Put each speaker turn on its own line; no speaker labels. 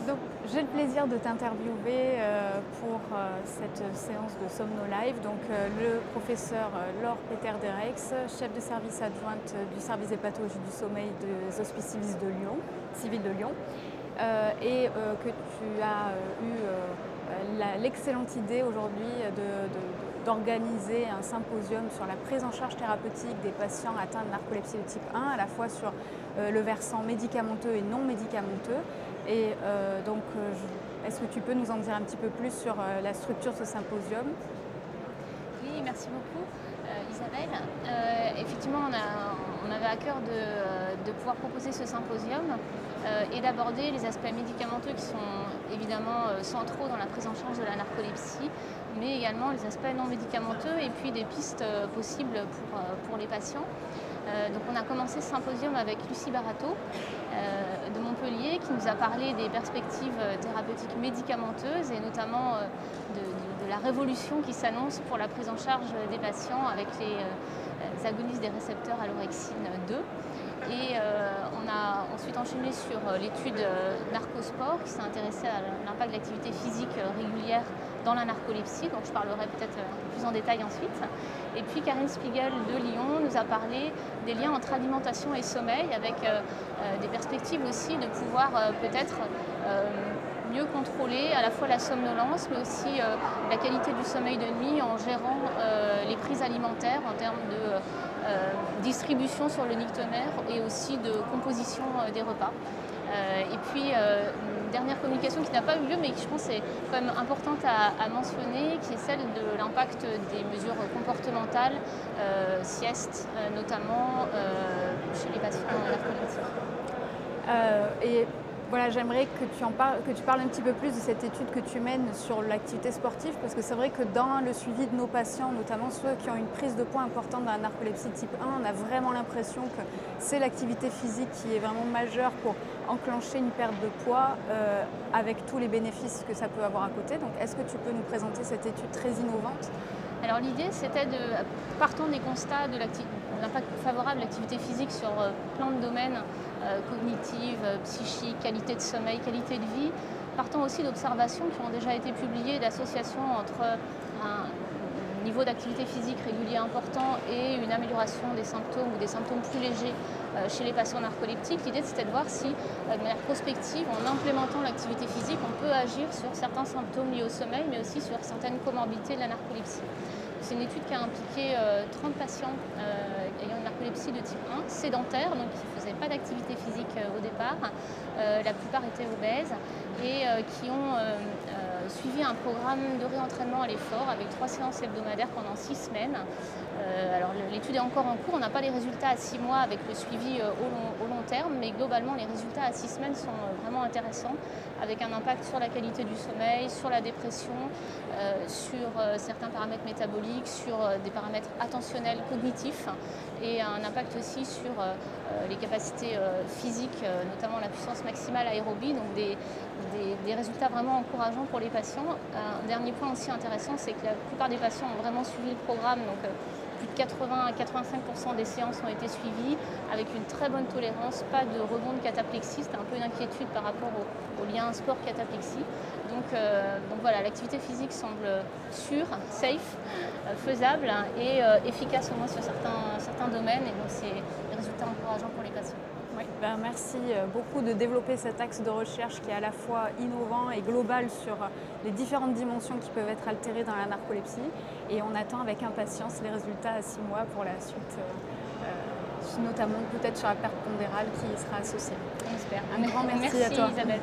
Donc, j'ai le plaisir de t'interviewer pour cette séance de Somno Live. Donc, le professeur Laure Peter-Derex, chef de service adjointe du service des pathologies du sommeil des Hospices civils de Lyon, et que tu as eu l'excellente idée aujourd'hui d'organiser un symposium sur la prise en charge thérapeutique des patients atteints de narcolepsie de type 1, à la fois sur le versant médicamenteux et non médicamenteux. Et est-ce que tu peux nous en dire un petit peu plus sur la structure de ce symposium?
Oui, merci beaucoup Isabelle. Effectivement, on avait à cœur de pouvoir proposer ce symposium et d'aborder les aspects médicamenteux qui sont évidemment centraux dans la prise en charge de la narcolepsie, mais également les aspects non médicamenteux et puis des pistes possibles pour les patients. Donc on a commencé ce symposium avec Lucie Barato de Montpellier qui nous a parlé des perspectives thérapeutiques médicamenteuses et notamment de la révolution qui s'annonce pour la prise en charge des patients avec les agonistes des récepteurs allorexine 2. Et on a ensuite enchaîné sur l'étude Narcosport qui s'est intéressée à l'impact de l'activité physique régulière dans la narcolepsie, dont je parlerai peut-être un peu plus en détail ensuite. Et puis Karine Spiegel de Lyon nous a parlé des liens entre alimentation et sommeil, avec des perspectives aussi de pouvoir peut-être mieux contrôler à la fois la somnolence, mais aussi la qualité du sommeil de nuit en gérant les prises alimentaires en termes de distribution sur le nictonaire et aussi de composition des repas. Et puis, une dernière communication qui n'a pas eu lieu, mais qui je pense est quand même importante à mentionner, qui est celle de l'impact des mesures comportementales, sieste notamment, chez les patients narcoleptiques.
Et voilà, j'aimerais que tu parles un petit peu plus de cette étude que tu mènes sur l'activité sportive, parce que c'est vrai que dans le suivi de nos patients, notamment ceux qui ont une prise de poids importante dans la narcolepsie type 1, on a vraiment l'impression que c'est l'activité physique qui est vraiment majeure pour enclencher une perte de poids avec tous les bénéfices que ça peut avoir à côté. Donc est-ce que tu peux nous présenter cette étude très innovante?
Alors l'idée, c'était partant des constats de l'impact favorable de l'activité physique sur plein de domaines, cognitifs, psychiques, qualité de sommeil, qualité de vie, partant aussi d'observations qui ont déjà été publiées d'associations entre un niveau d'activité physique régulier important et une amélioration des symptômes ou des symptômes plus légers chez les patients narcoleptiques. L'idée, c'était de voir si, de manière prospective, en implémentant l'activité physique, on peut agir sur certains symptômes liés au sommeil, mais aussi sur certaines comorbidités de la narcolepsie. C'est une étude qui a impliqué 30 patients ayant une narcolepsie de type 1, sédentaires, donc qui ne faisaient pas d'activité physique au départ. La plupart étaient obèses et qui ont suivi un programme de réentraînement à l'effort avec 3 séances hebdomadaires pendant 6 semaines. Alors l'étude est encore en cours, on n'a pas les résultats à 6 mois avec le suivi au long terme, mais globalement les résultats à 6 semaines sont vraiment intéressants, avec un impact sur la qualité du sommeil, sur la dépression, sur certains paramètres métaboliques, sur des paramètres attentionnels cognitifs et un impact aussi sur les capacités physiques, notamment la puissance maximale aérobie, donc des résultats vraiment encourageants pour les patients. Un dernier point aussi intéressant, c'est que la plupart des patients ont vraiment suivi le programme, donc plus de 80 à 85% des séances ont été suivies avec une très bonne tolérance, pas de rebond de cataplexie, c'était un peu une inquiétude par rapport au lien sport-cataplexie. Donc voilà, l'activité physique semble sûre, safe, faisable et efficace au moins sur certains domaines, et donc c'est des résultats encourageants pour les patients.
Oui, merci beaucoup de développer cet axe de recherche qui est à la fois innovant et global sur les différentes dimensions qui peuvent être altérées dans la narcolepsie. Et on attend avec impatience les résultats à 6 mois pour la suite, notamment peut-être sur la perte pondérale qui y sera associée.
On espère.
Un grand merci à toi.
Isabelle.